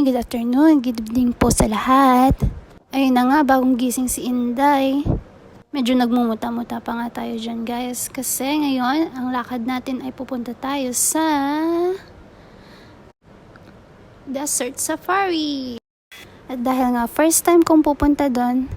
good afternoon, good evening po sa lahat. Ayun na nga, bagong gising si Inday. Medyo nagmumuta-muta pa nga tayo dyan guys. Kasi ngayon, ang lakad natin ay pupunta tayo sa Desert Safari. At dahil nga first time kong pupunta doon,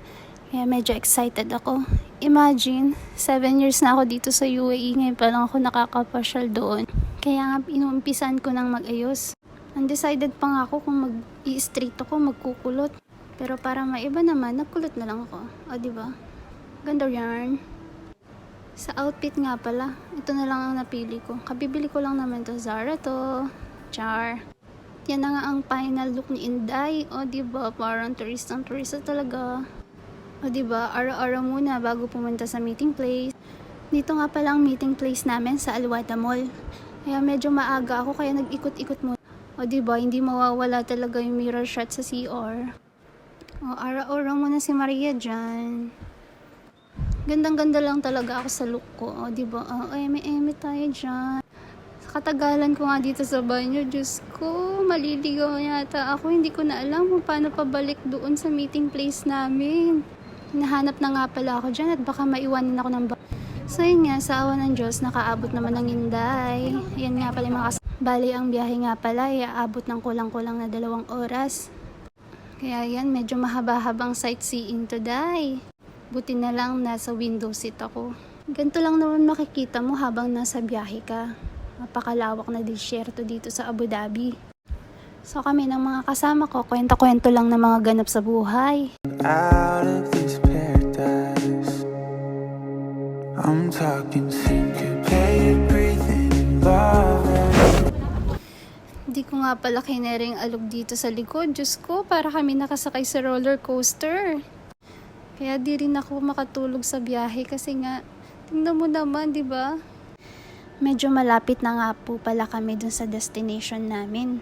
kaya medyo excited ako. Imagine, 7 years na ako dito sa UAE, ngayon pa lang ako nakakapasyal doon. Kaya nga inumpisan ko nang mag-ayos. Undecided pa nga ako kung mag-i-straight ako, magkukulot. Pero para maiba naman, nagkulot na lang ako. O diba? Ganda yarn. Sa outfit nga pala, ito na lang ang napili ko. Kabibili ko lang naman to Zara to. Char. Yan na nga ang final look ni Inday. O diba? Parang turistang turista talaga. O diba? Araw-araw muna bago pumunta sa meeting place. Dito nga pala ang meeting place namin sa Al-Wada Mall. Kaya medyo maaga ako kaya nag-ikot-ikot muna. O diba, hindi mawawala talaga yung mirror shot sa CR. O, ara-ora muna si Maria dyan. Gandang-ganda lang talaga ako sa look ko. O diba, eme-eme tayo dyan. Sa katagalan ko nga dito sa banyo, Diyos ko, maliligaw yata ako. Hindi ko na alam kung paano pabalik doon sa meeting place namin. Hinahanap na nga pala ako dyan at baka maiwanan ako ng So yun nga, sa awa ng Diyos, nakaabot naman ng Inday. Yan nga pala yung mga Bali, ang biyahe nga pala ay aabot ng kulang-kulang na 2 oras. Kaya yan, medyo mahaba-habang sightseeing today. Buti na lang nasa window seat ako. Ganito lang naman makikita mo habang nasa biyahe ka. Napakalawak na disyerto dito sa Abu Dhabi. So kami ng mga kasama ko, kwento-kwento lang ng mga ganap sa buhay. Out of this paradise, I'm talking syncopated breathing, love. Hindi ko nga pala kinering alog dito sa likod. Diyos ko, para kami nakasakay sa roller coaster. Kaya di rin ako makatulog sa biyahe kasi nga, tingnan mo naman, di ba? Medyo malapit na nga po pala kami dun sa destination namin.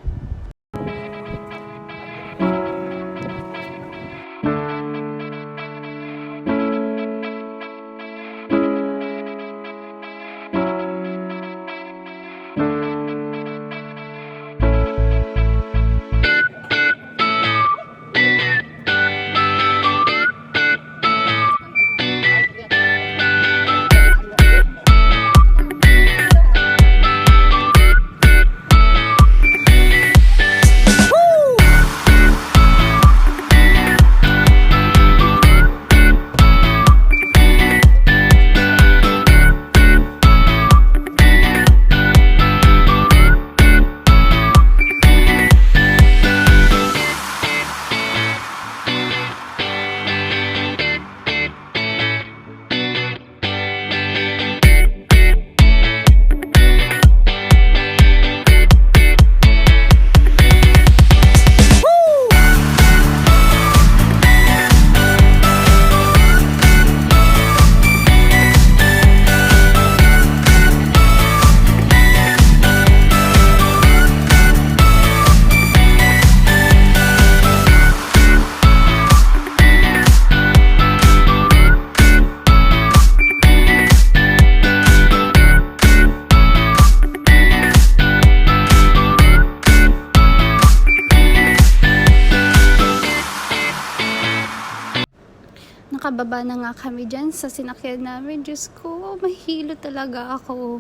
Nakababa na nga kami dyan sa sinakyan namin. Diyos ko, mahilo talaga ako.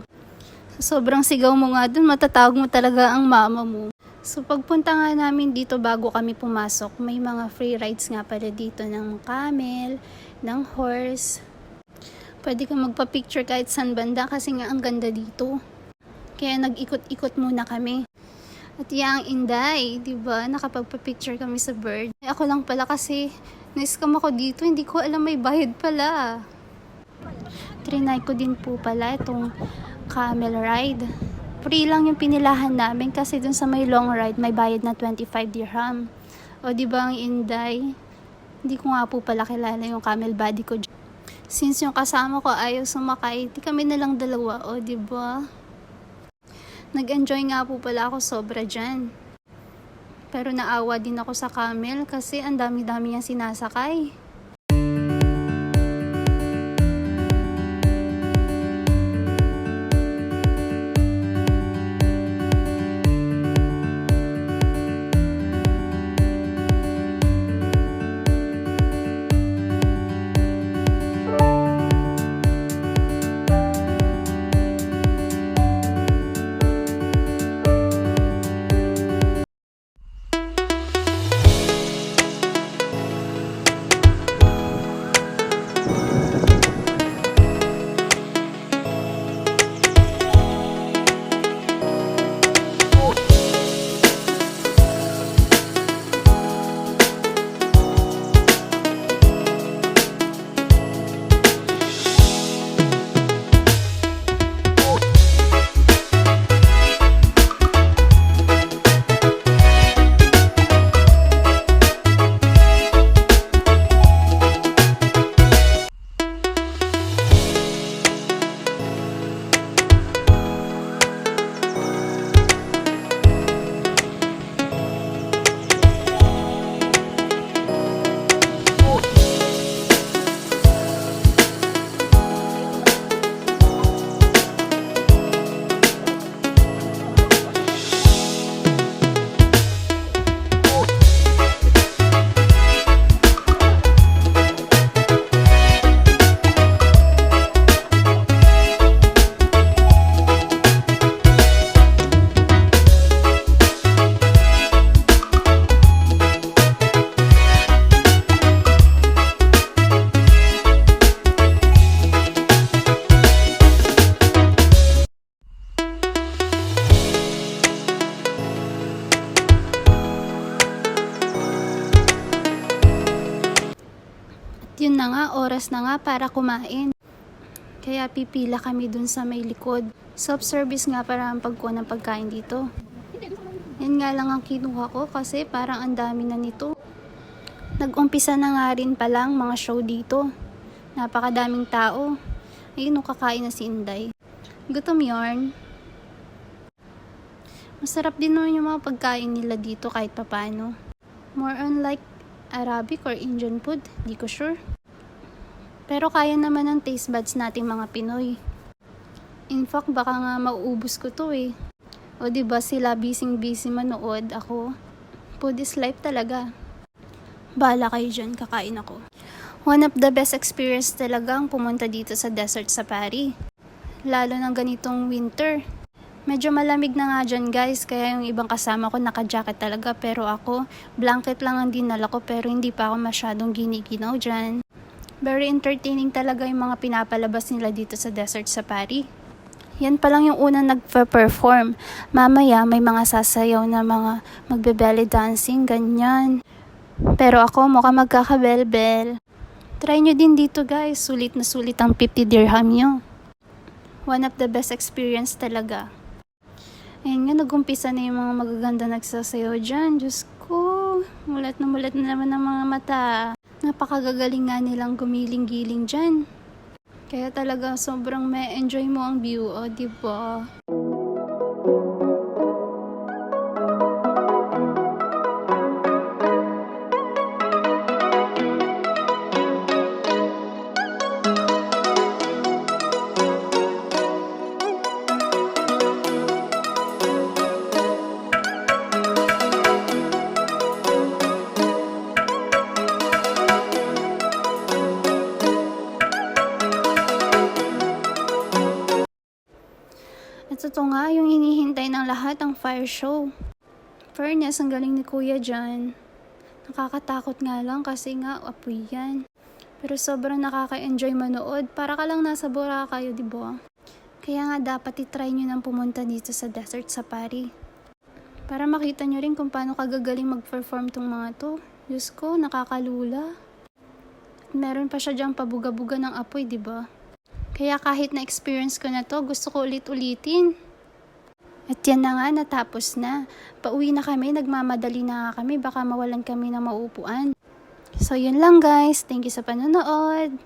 Sobrang sigaw mo nga dun, matatawag mo talaga ang mama mo. So pagpunta nga namin dito bago kami pumasok, may mga free rides nga pala dito ng camel, ng horse. Pwede kang magpa-picture kahit saan banda kasi nga ang ganda dito. Kaya nag-ikot-ikot muna kami. At yang Inday, diba? Nakapagpa-picture kami sa bird. Ako lang pala kasi na-scam ako dito, hindi ko alam may bayad pala. Trinay ko din po pala itong camel ride. Free lang yung pinilahan namin kasi dun sa may long ride, may bayad na 25 dirham. O diba ang Inday? Hindi ko nga po pala kilala yung camel body ko. Since yung kasama ko ayaw sumakay, di kami na lang dalawa. O diba? Nag-enjoy nga po pala ako sobra dyan. Pero naawa din ako sa camel kasi ang dami-dami niyang sinasakay. Yun na nga, oras na nga para kumain. Kaya pipila kami dun sa may likod. Self-service nga para ang pagkuha ng pagkain dito. Yan nga lang ang kinuha ko kasi parang ang dami na nito. Nag-umpisa na nga rin palang mga show dito. Napakadaming tao. Ayun, kakain na si Inday. Gutom yarn. Masarap din naman yung mga pagkain nila dito kahit papano. More on like Arabic or Indian food, di ko sure. Pero kaya naman ang taste buds nating mga Pinoy. In fact, baka nga mauubos ko to eh. O diba sila busy manood, ako. Food is life talaga. Bahala kayo dyan, kakain ako. One of the best experience talagang pumunta dito sa Desert Safari. Lalo ng ganitong winter. Medyo malamig na nga dyan guys, kaya yung ibang kasama ko naka-jacket talaga. Pero ako, blanket lang ang dinala ko pero hindi pa ako masyadong giniginaw dyan. Very entertaining talaga yung mga pinapalabas nila dito sa Desert Safari. Yan pa lang yung unang nagpa-perform. Mamaya may mga sasayaw na mga magbe-belly dancing, ganyan. Pero ako mukhang magkakabel-bel. Try nyo din dito guys, sulit na sulit ang 50 dirham nyo. One of the best experience talaga. Ayun nga, nag-umpisa na yung mga magaganda nagsasayaw dyan. Diyos ko, mulat na naman ang mga mata. Napakagagaling nga nilang gumiling-giling dyan. Kaya talaga sobrang may enjoy mo ang view, o diba? At ito nga yung hinihintay ng lahat, ang fire show. Fairness, ang galing ni Kuya dyan. Nakakatakot nga lang kasi nga apoy yan. Pero sobrang nakaka-enjoy manood. Para ka lang nasa Boracay, diba? Kaya nga dapat itry nyo nang pumunta dito sa Desert Safari. Para makita nyo rin kung paano kagagaling mag-perform tong mga to. Diyos ko, nakakalula. At meron pa siya dyang pabuga-buga ng apoy, diba? Kaya kahit na-experience ko na to, gusto ko ulit-ulitin. At yan na nga, natapos na. Pauwi na kami, nagmamadali na nga kami, baka mawalan kami ng mauupuan. So yun lang guys, thank you sa panonood.